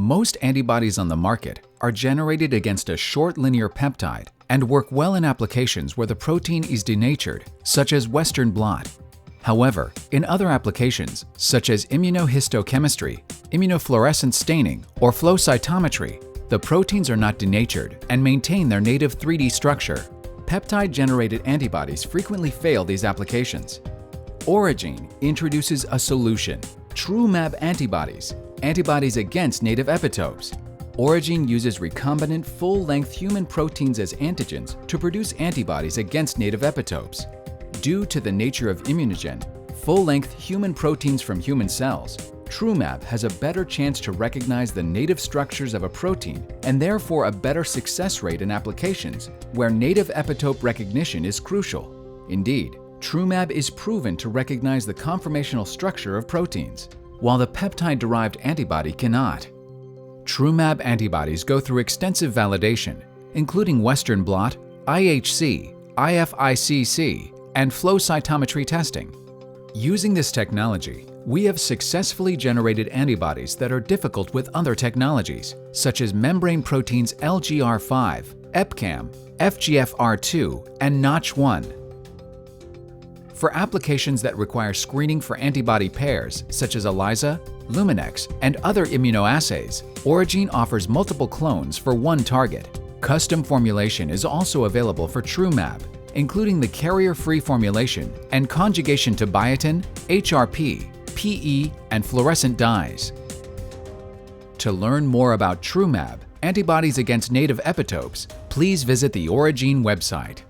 Most antibodies on the market are generated against a short linear peptide and work well in applications where the protein is denatured, such as Western blot. However, in other applications, such as immunohistochemistry, immunofluorescence staining, or flow cytometry, the proteins are not denatured and maintain their native 3D structure. Peptide-generated antibodies frequently fail these applications. OriGene introduces a solution, TrueMAB antibodies, antibodies against native epitopes. OriGene uses recombinant full-length human proteins as antigens to produce antibodies against native epitopes. Due to the nature of immunogen, full-length human proteins from human cells, TrueMAB has a better chance to recognize the native structures of a protein and therefore a better success rate in applications where native epitope recognition is crucial. Indeed, TrueMAB is proven to recognize the conformational structure of proteins, while the peptide-derived antibody cannot. TrueMAB antibodies go through extensive validation, including Western blot, IHC, IFICC, and flow cytometry testing. Using this technology, we have successfully generated antibodies that are difficult with other technologies, such as membrane proteins LGR5, EpCAM, FGFR2, and Notch1. For applications that require screening for antibody pairs, such as ELISA, Luminex, and other immunoassays, OriGene offers multiple clones for one target. Custom formulation is also available for TrueMAB, including the carrier-free formulation and conjugation to biotin, HRP, PE, and fluorescent dyes. To learn more about TrueMAB, antibodies against native epitopes, please visit the OriGene website.